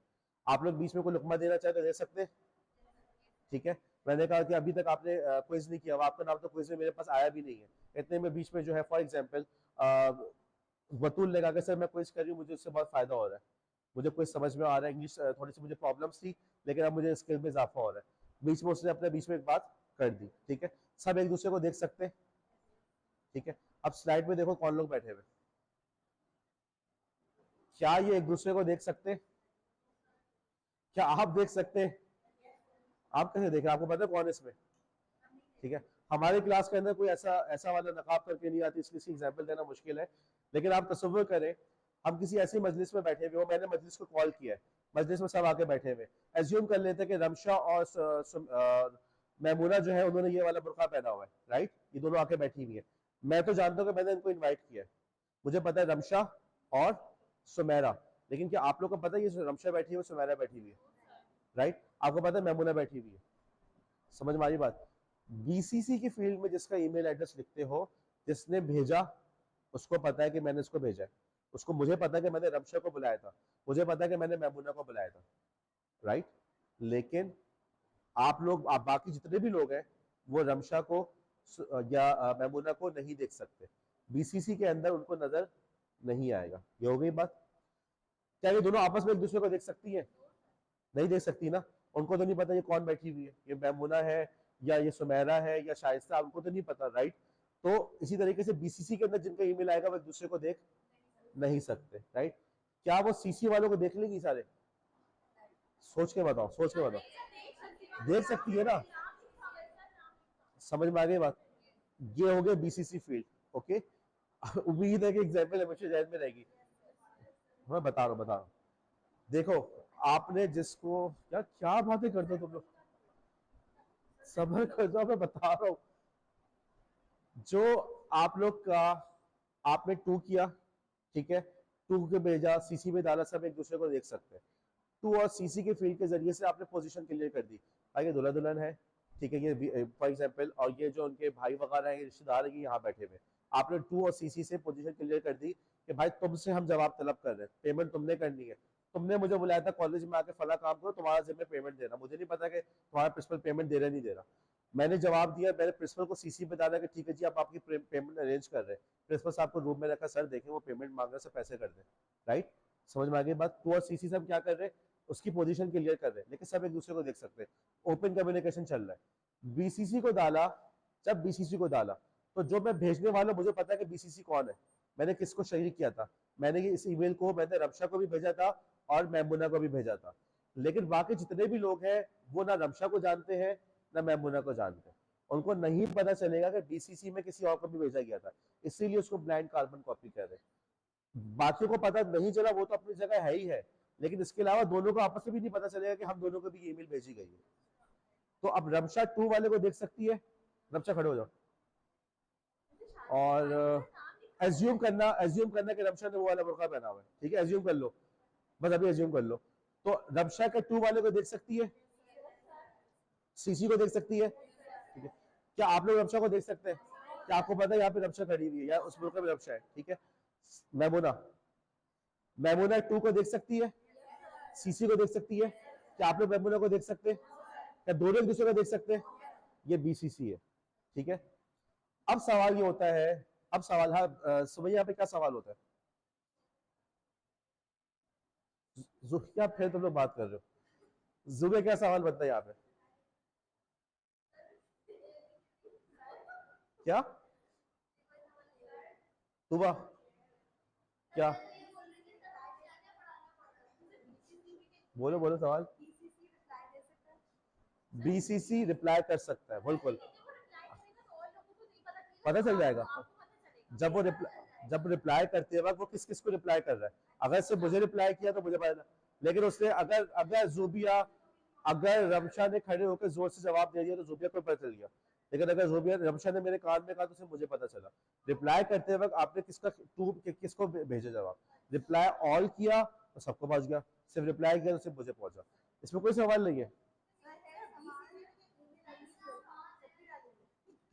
आप लोग बीच में कोई लुकमा देना चाहे तो दे सकते हैं। ठीक है, मैंने कहा कि अभी तक आपने क्विज नहीं किया, आपका नाम तो क्विज में मेरे पास आया भी नहीं है, इतने में बीच में जो है फॉर एग्जाम्पल बतूल लगा के सर मैं क्विज कर रही हूँ, मुझे उससे बहुत फायदा हो रहा है, मुझे कुछ समझ में आ रहा है, इंग्लिश थोड़ी सी मुझे प्रॉब्लम्स थी, लेकिन अब मुझे स्किल में इजाफा हो रहा है। बीच में उसने अपने बीच में एक बात कर दी। ठीक है, सब एक दूसरे को देख सकते हैं। ठीक है, अब स्लाइड में देखो कौन लोग बैठे हुए, क्या ये एक दूसरे को देख सकते हैं? क्या आप देख सकते हैं? आप कैसे देख रहे हैं? आपको पता है कौन है इसमें? ठीक है, हमारे क्लास के अंदर कोई ऐसा ऐसा वाला नकाब करके नहीं आती, इसकी एग्जाम्पल देना मुश्किल है, लेकिन आप तसव्वुर करें हम किसी ऐसी मजलिस में बैठे हुए हो, मैंने मजलिस को कॉल किया है, मजलिस में सब आके बैठे हुए, एज्यूम कर लेते हैं कि रमशा और मैमूना जो है उन्होंने ये वाला बुरका पहना हुआ है, राइट, ये दोनों आके बैठी हुई है, मैं तो जानता हूँ कि मैंने इनको इन्वाइट किया है, मुझे पता है रमशा और सुमेरा, लेकिन क्या आप लोग को पता है ये रमशा बैठी हुई है, सुमेरा बैठी हुई है, राइट, आपको पता है मैमूना बैठी हुई है, समझ में आ रही बात? बीसीसी की फील्ड में जिसका ईमेल एड्रेस लिखते हो, जिसने भेजा उसको पता है कि मैंने इसको भेजा है, उसको मुझे पता है कि मैंने रमशा को बुलाया था, मुझे पता है कि मैंने मैमूना को बुलाया था, राइट, लेकिन आप बाकी जितने भी लोग हैं वो रमशा को या मैमूना को नहीं देख सकते, बीसीसी के अंदर उनको नजर नहीं आएगा। ये हो गई बात। क्या ये दोनों आपस में एक दूसरे को देख सकती है? नहीं देख सकती ना, उनको तो नहीं पता ये कौन बैठी हुई है, ये मैमूना है या ये सुमेरा है या शाइस्ता, उनको तो नहीं पता, राइट। तो इसी तरीके से बीसीसी के अंदर जिनका ईमेल आएगा वो एक दूसरे को देख नहीं सकते, राइट। क्या वो सीसी वालों को देख लेंगी सारे? सोच के बताओ, सोच के बताओ, देख सकती है ना, समझ में आ गई बात? ये हो गया बीसीसी फील्ड, ओके। उम्मीद है कि एग्जाम्पल हमेशा जहन में रहेगी। मैं बता रहा हूँ, देखो आपने जिसको क्या क्या बातें करते हो तुम लोग, सबर कर जाओ, मैं बता रहा हूँ। जो आप लोग का आपने टू किया, ठीक है, टू के भेजा, सीसी में डाला, सब एक दूसरे को देख सकते हैं। टू और सीसी के फील्ड के जरिए से आपने पोजीशन क्लियर कर दी, आगे दूल्हा दुल्हन है, ठीक है, ये फॉर एग्जांपल, और ये जो उनके भाई वगैरह हैं, रिश्तेदार हैं, यहाँ बैठे हुए, आपने टू और सीसी से पोजीशन क्लियर कर दी कि भाई तुमसे हम जवाब तलब कर रहे हैं, पेमेंट तुमने करनी है, तुमने मुझे बुलाया था कॉलेज में आके फला काम करो, तुम्हारा जिम्मे पेमेंट देना, मुझे नहीं पता कि तुम्हारा प्रिंसिपल पेमेंट दे रहा नहीं दे रहा, मैंने जवाब दिया, मैंने प्रिंसिपल को सीसी पे डाला कि ठीक है जी आप आपकी पेमेंट अरेंज कर रहे हैं, प्रिंसिपल साहब को रूम में रखा, सर देखें वो पेमेंट मांग रहे से पैसे कर दें, राइट, समझ में आ गई बात? टू और सीसी से हम क्या कर रहे हैं, उसकी पोजीशन क्लियर कर रहे हैं, लेकिन सब एक दूसरे को देख सकते हैं, ओपन कम्युनिकेशन चल रहा है। बीसीसी को डाला, जब बीसीसी को डाला तो जो मैं भेजने वाला मुझे पता है कि बीसीसी कौन है, मैंने किसको शरीक किया था, मैंने इस ईमेल को मैंने रमशा को भी भेजा था और मैमुना को भी भेजा था, लेकिन बाकी जितने भी लोग हैं वो ना रमशा को जानते हैं ना मैमुना को जानते हैं, उनको नहीं पता चलेगा कि बीसीसी में किसी और को भी भेजा गया था, इसीलिए उसको ब्लाइंड कार्बन कॉपी कह रहे हैं। बाकियों को पता नहीं चला वो तो अपनी जगह है ही है, लेकिन इसके अलावा दोनों को आपस में भी नहीं पता चलेगा कि हम दोनों को भी ईमेल भेजी गई है। तो अब रमशा टू वाले को देख सकती है, रमशा खड़े हो जाओ, और एज्यूम करना कि रमशा ने वो वाला बुर्का पहना हुआ है, ठीक है, एज्यूम कर लो, बस अभी एज्यूम कर लो। तो रमशा के टू वाले को देख सकती है, सीसी को देख सकती है, ठीक है, क्या आप लोग रमशा को देख सकते हैं? क्या आपको पता है यहाँ पे रमशा खड़ी हुई है या उस बुर्का में रमशा है, ठीक है। मैमुना, मैमुना टू को देख सकती है, सीसी को देख सकती है, क्या आप लोग मैमुना को देख सकते हैं? क्या दोनों एक दूसरे को देख सकते हैं? ये बीसीसी है, ठीक है। अब सवाल ये होता है, अब सवाल, हाँ सुबह यहाँ पे क्या सवाल होता है? क्या फिर तुम लोग बात कर रहे हो, जुबे क्या सवाल बनता है यहाँ पे? क्या सुबह क्या बोलो बोलो सवाल। बीसीसी रिप्लाई कर सकता है, बिल्कुल पता चल जाएगा, जब रिप्लाई करते वक्त वो किस किस को रिप्लाई कर रहा है, अगर सिर्फ मुझे रिप्लाई किया तो मुझे पता, लेकिन उसने अगर अगर जूबिया, अगर रमशा ने खड़े होकर जोर से जवाब दे दिया तो जूबिया को पता चल गया, लेकिन अगर जूबिया रमशा ने मेरे कान में कहा तो सिर्फ मुझे पता चला। रिप्लाई करते वक्त आपने किसको भेजा जवाब, रिप्लाई ऑल किया तो सबको पहुंच गया, सिर्फ रिप्लाई किया तो सिर्फ मुझे पहुंचा, इसमें कोई सवाल नहीं है।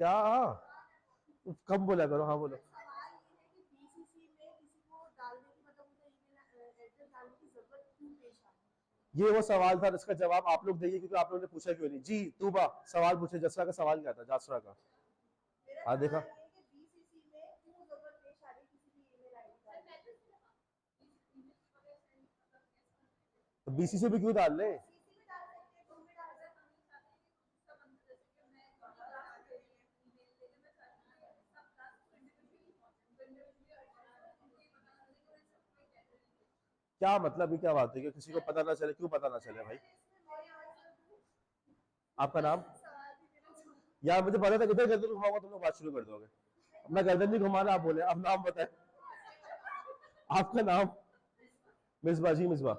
क्या कम बोला करो, हाँ बोलो। ये वो सवाल था जिसका जवाब आप लोग देंगे क्योंकि आप लोगों ने पूछा क्यों नहीं। जी तूबा सवाल पूछे, जसरा का सवाल क्या था, जासरा का? हाँ देखा, तो बीसीसी भी क्यों डाल ले? क्या मतलब, ये क्या बात है कि किसी को पता ना चले, क्यों पता ना चले भाई? आपका नाम? यार मुझे पता था किधर गर्दन घुमाऊंगा तुम लोग बात शुरू कर दोगे। अपना गर्दन नहीं घुमाना, आप बोले अब नाम बताए। आपका नाम? मिसबा जी, मिसबा।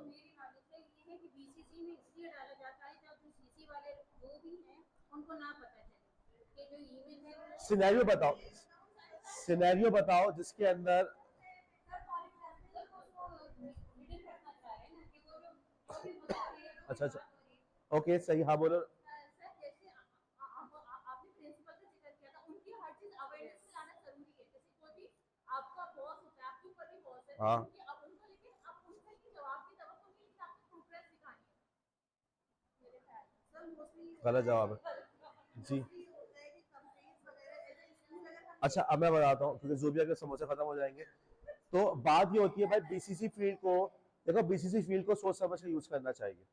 सिनेरियो बताओ, सिनेरियो बताओ जिसके अंदर। अच्छा अच्छा, ओके सही, हाँ बोलो। हाँ, गलत जवाब है जी। अच्छा अब मैं बताता हूँ, क्योंकि जोबिया के समोसे खत्म हो जाएंगे। तो बात ये होती है भाई, बीसीसी फील्ड को देखो, बीसीसी फील्ड को सोच समझ के यूज करना चाहिए।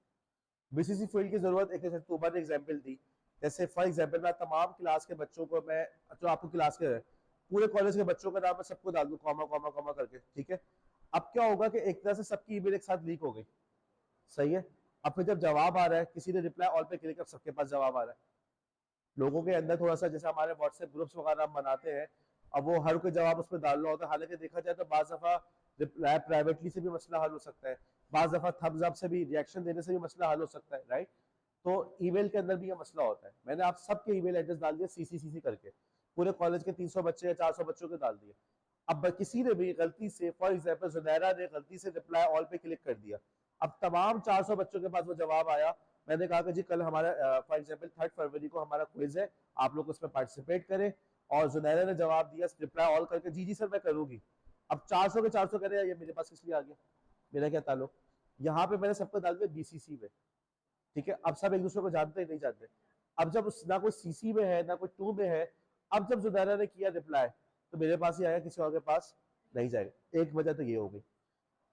बीसीसी फील्ड की जरूरत एक, जैसे तूबा ने एग्जांपल दी, जैसे फॉर एग्जांपल मैं तमाम क्लास के बच्चों को, मैं जो आपको क्लास के पूरे कॉलेज के बच्चों का नाम मैं सबको डाल दूं कॉमा कॉमा कॉमा करके, ठीक है। अब क्या होगा कि एक तरह से सबकी ईमेल एक साथ लीक हो गई, सही है। अब फिर जब जवाब आ रहा है, किसी ने रिप्लाई ऑल पे क्लिक कर, सबके पास जवाब आ रहा है। लोगों के अंदर थोड़ा सा, जैसे हमारे व्हाट्सएप ग्रुप्स वगैरह हम बनाते हैं, अब वो हर कोई जवाब उसमें डालना होता है। हालांकि देखा जाए तो बाज दफा रिप्लाई प्राइवेटली से भी मसला हल हो सकता है, बाज दफा थम्स अप से भी, रिएक्शन देने से भी मसला हल हो सकता है, राइट। तो ईमेल के अंदर भी ये मसला होता है। मैंने आप सबके ईमेल एड्रेस डाल दिए सीसी करके, पूरे कॉलेज के 300 बच्चे या 400 बच्चों के डाल दिए। अब किसी ने भी गलती से, फॉर एग्जाम्पल जुनैरा ने गलती से रिप्लाई ऑल पे क्लिक कर दिया, अब तमाम 400 बच्चों के पास वो जवाब आया। मैंने कहा कि जी कल हमारा फॉर एग्जाम्पल 3 फरवरी को हमारा क्विज है, आप लोग उसमें पार्टिसिपेट करें। और जुनैरा ने जवाब दिया रिप्लाई ऑल करके, जी जी सर मैं करूंगी। अब 400 के 400 कह रहे हैं, ये मेरे पास किस लिए आ गया, मेरा क्या ताल्लुक। यहाँ पे मैंने सबको डाल दिया बीसीसी में, ठीक है। अब सब एक दूसरे को जानते ही नहीं जानते। अब जब ना कोई सीसी में है ना कोई टू में है, अब जब जुनैरा ने किया रिप्लाई, तो मेरे पास ही आया, किसी और के पास नहीं जाएगा। एक वजह तो ये हो गई।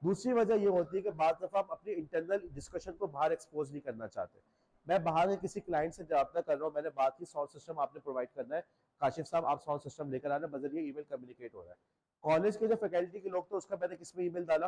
दूसरी वजह ये होती है कि बाद दफा हम अपने इंटरनल डिस्कशन को बाहर एक्सपोज नहीं करना चाहते। मैं बाहर के किसी क्लाइंट से रब्ता कर रहा हूँ, मैंने बात की साउंड सिस्टम आपने प्रोवाइड करना है, काशिफ साहब आप साउंड सिस्टम लेकर आना, बजरिए ईमेल कम्युनिकेट हो रहा है। कॉलेज के जो फैकल्टी के लोग थे, उसका मैंने किस में ईमेल डाला,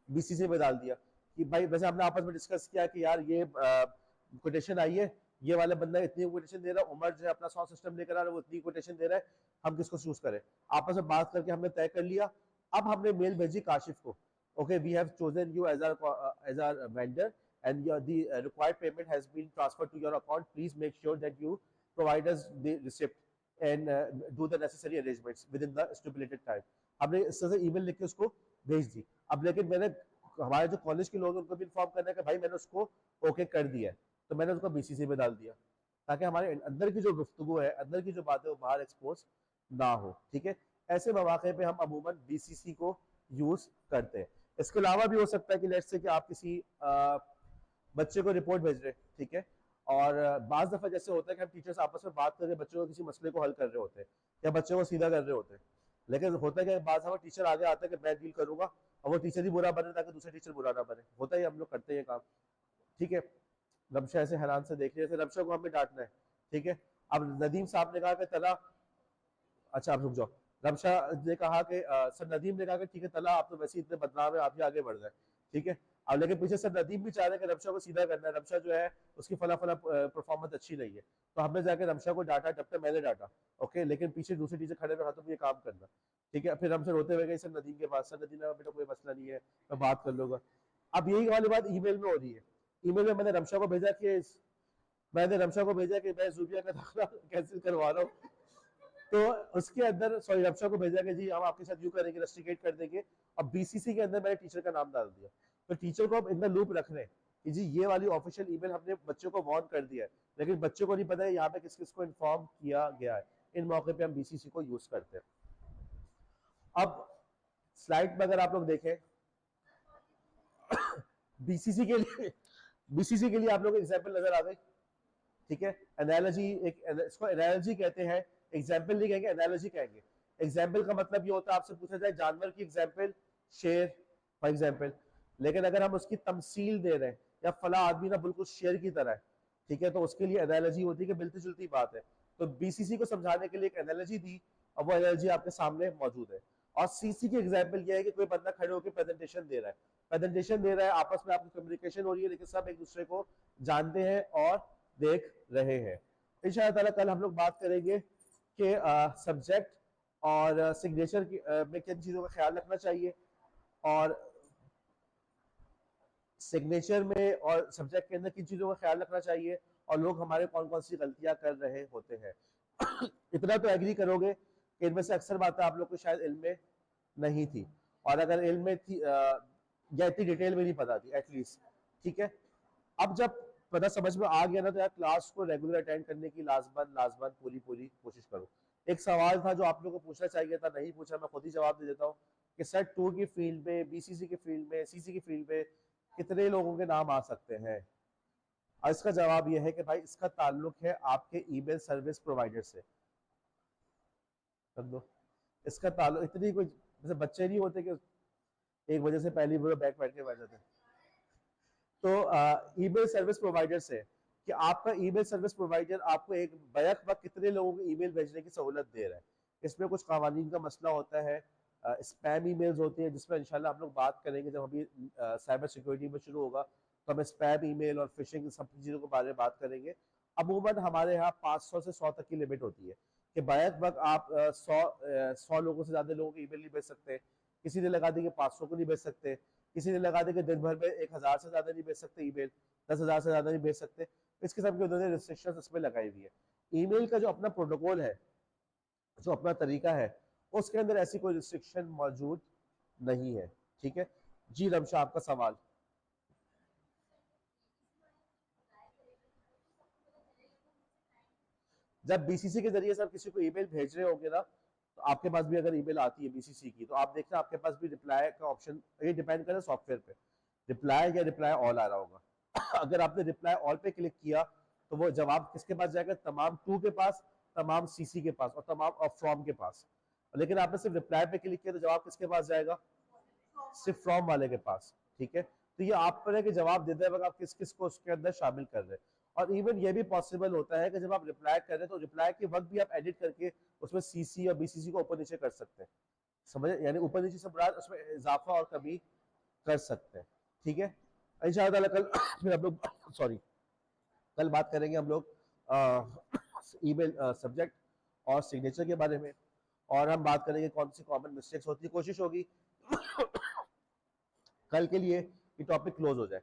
बीसीसी में डाल दिया कि भाई, वैसे हमने आपस में डिस्कस किया कि यार ये कोटेशन आई है, ये वाला बंदा इतनी कोटेशन दे रहा है, उमर जो है अपना साउंड सिस्टम लेकर आ रहा है वो इतनी कोटेशन दे रहा है, हम किसको चूज करें। आपस में बात करके हमने तय कर लिया। अब हमने मेल भेजी काशिफ को, okay we have chosen you as our vendor and the required payment has been transferred to your account. Please make sure that you provide us the receipt and do the necessary arrangements within the stipulated time. हमने इस तरह से email लिख के उसको भेज दी। अब लेकिन मैंने हमारे जो कॉलेज के लोग उनको भी इन्फॉर्म करना है कि भाई मैंने उसको ओके कर दिया है, तो मैंने उसको बीसीसी में डाल दिया, ताकि हमारे अंदर की जो गुफ्तगू है, अंदर की जो बातें वो बाहर एक्सपोज ना हो, ठीक है। ऐसे मौके पे हम अमूमन बीसीसी को यूज करते हैं। इसके अलावा भी हो सकता है कि लेट्स से कि आप किसी बच्चे को रिपोर्ट भेज रहे हैं, ठीक है। और बाज दफा जैसे होता है कि हम टीचर्स आपस में बात करके बच्चों को किसी मसले को हल कर रहे होते हैं या बच्चों को सीधा कर रहे होते हैं, लेकिन होता है कि बाज दफा टीचर आगे आता है कि मैं डील करूंगा, और वो टीचर ही बुरा बने ताकि दूसरे टीचर बुरा ना बने। होता है, हम लोग करते हैं काम, ठीक है। रमशा ऐसे हैरान से देख रही है, रमशा को हमें डांटना है, ठीक है। अब नदीम साहब ने कहा कि तला, अच्छा आप रुक जाओ। रमशा ने कहा कि सर नदीम ने कहा कि ठीक है तला, आप तो वैसे इतने बदनाम है, आप ही आगे बढ़ जाए, ठीक है। अब लेकिन पीछे सर नदीम भी चाह रहे हैं कि रमशा को सीधा करना है, रमशा जो है उसकी फला फला परफॉर्मेंस अच्छी नहीं है, तो हमने जाकर रमशा को डांटा, जब तक मैंने डांटा, ओके। लेकिन पीछे दूसरे टीचर खड़े हुए, तुम ये काम करना, ठीक है। फिर रमशा रोते हुए गए सर नदीम के पास, सर नदीम ने कहा बेटा कोई मसला नहीं है, मैं बात कर लूंगा। अब यही वाली बात ईमेल में हो रही है। ईमेल में मैंने रमशा को भेजा कि मैं जूबिया का दाखिला कैंसिल करवा रहा हूँ, तो उसके अंदर सॉरी रक्षा को भेजा कि जी हम आपके साथ यू करेंगे, रस्टिकेट कर देंगे। अब बीसीसी के अंदर मैंने टीचर का नाम डाल दिया, तो टीचर को अब इन द लूप रख रहे हैं कि जी ये वाली ऑफिशियल ईमेल हमने बच्चों को वार्न कर दिया है, लेकिन बच्चों को नहीं पता है यहाँ पे किस किस को इन्फॉर्म किया गया है। इन मौके पे हम बीसीसी को यूज करते हैं। अब स्लाइड में अगर आप लोग देखें, बीसीसी के लिए आप लोग एग्जाम्पल नजर आ गई, ठीक है। एनालॉजी, एक इसको एनालॉजी कहते हैं, एग्जाम्पल नहीं कहेंगे, एनालॉजी कहेंगे। एग्जाम्पल का मतलब ये होता है, आपसे पूछा जाए जानवर की एग्जाम्पल, शेर फॉर एग्जाम्पल, लेकिन अगर हम उसकी तमसील दे रहे हैं या फला आदमी ना बिल्कुल शेर की तरह है, ठीक है, तो उसके लिए एनालॉजी होती है कि मिलती जुलती बात है। तो बीसीसी को समझाने के लिए एक एनालॉजी दी, और वो एनालॉजी आपके सामने मौजूद है। और सीसी की एग्जाम्पल यह है कि कोई बंदा खड़े होकर प्रेजेंटेशन दे रहा है, आपस में आपकी कम्युनिकेशन हो रही है, लेकिन सब एक दूसरे को जानते हैं और देख रहे हैं। इंशाअल्लाह ताला कल हम लोग बात करेंगे कि सब्जेक्ट और सिग्नेचर में किन चीज़ों का ख्याल रखना चाहिए, और सिग्नेचर में और सब्जेक्ट के अंदर किन चीज़ों का ख्याल रखना चाहिए, और लोग हमारे कौन कौन सी गलतियां कर रहे होते हैं। इतना तो एग्री करोगे कि इनमें से अक्सर बातें आप लोग को शायद इल्म में नहीं थी, और अगर इल्म में थी या इतनी डिटेल में नहीं पता थी एटलीस्ट, ठीक है। अब जब पता समझ में आ गया ना, तो यार क्लास को रेगुलर अटेंड करने की लाजमन लाजमन पूरी पूरी कोशिश करो। एक सवाल था जो आप लोगों को पूछना चाहिए था, नहीं पूछा, मैं खुद ही जवाब दे देता हूँ कि सेट 2 की फील्ड में, बीसीसी की फील्ड में, सीसी की फील्ड में कितने लोगों के नाम आ सकते हैं। और इसका जवाब यह है कि भाई इसका ताल्लुक है आपके ईमेल सर्विस प्रोवाइडर से। कर दो, इसका ताल्लुक, इतनी कोई जैसे बच्चे नहीं होते कि 1 बजे से पहले वो बैठ बैठ के बैठ जाते हैं। तो ईमेल सर्विस प्रोवाइडर से, कि आपका ईमेल सर्विस प्रोवाइडर आपको एक बैक वक्त कितने लोगों को ईमेल भेजने की सहूलत दे रहा है। इसमें कुछ कावानीन का मसला होता है, स्पैम ईमेल्स होती हैं, जिसमें इंशाल्लाह हम लोग बात करेंगे जब अभी साइबर सिक्योरिटी में शुरू होगा, तो हम स्पैम ईमेल और फिशिंग सब चीज़ों के बारे में बात करेंगे। अमूमन हमारे यहाँ 500 से 100 तक की लिमिट होती है कि बैक वक्त आप 100 लोगों से ज़्यादा लोगों को ईमेल नहीं भेज सकते। किसी ने लगा दी कि 500 को नहीं भेज सकते, किसी ने लगा दी कि दिन भर में 1000 से ज़्यादा नहीं भेज सकते ईमेल, 10,000 से ज़्यादा नहीं भेज सकते। इस किस्म की उन्होंने रिस्ट्रिक्शंस इसमें लगाई हुई है। ईमेल का जो अपना प्रोटोकॉल है, जो अपना तरीका है, उसके अंदर ऐसी कोई रिस्ट्रिक्शन मौजूद नहीं है, ठीक है। जी रमशा, आपका सवाल। जब बीसीसी के जरिए से आप किसी को ईमेल भेज रहे होंगे ना, तो आपके पास भी अगर ईमेल आती है बीसीसी की, तो आप देखना आपके पास भी रिप्लाई का ऑप्शन, ये डिपेंड करे सॉफ्टवेयर पे, रिप्लाई या रिप्लाई ऑल आ रहा होगा। अगर आपने रिप्लाई ऑल पे क्लिक किया, तो वो जवाब किसके पास जाएगा, तमाम टू के पास, तमाम सीसी के पास और तमाम फ्रॉम के पास। लेकिन आपने सिर्फ रिप्लाई पे क्लिक किया, तो जवाब किसके पास जाएगा, सिर्फ फ्रॉम वाले के पास, ठीक है। तो ये आप पर है कि जवाब देते वक्त आप किस किस को उसके अंदर शामिल कर रहे हैं। और इवन ये भी पॉसिबल होता है कि जब आप रिप्लाई कर रहे हैं, तो रिप्लाई के वक्त भी आप एडिट करके उसमें सीसी या बीसीसी को ऊपर नीचे कर सकते हैं, समझ, यानी ऊपर नीचे से बड़ा उसमें इजाफा और कमी कर सकते हैं, ठीक है। इंशाअल्लाह कल फिर हम लोग सॉरी, कल बात करेंगे हम लोग ईमेल सब्जेक्ट और सिग्नेचर के बारे में, और हम बात करेंगे कौन सी कॉमन मिस्टेक्स होती है। कोशिश होगी कल के लिए ये टॉपिक क्लोज हो जाए।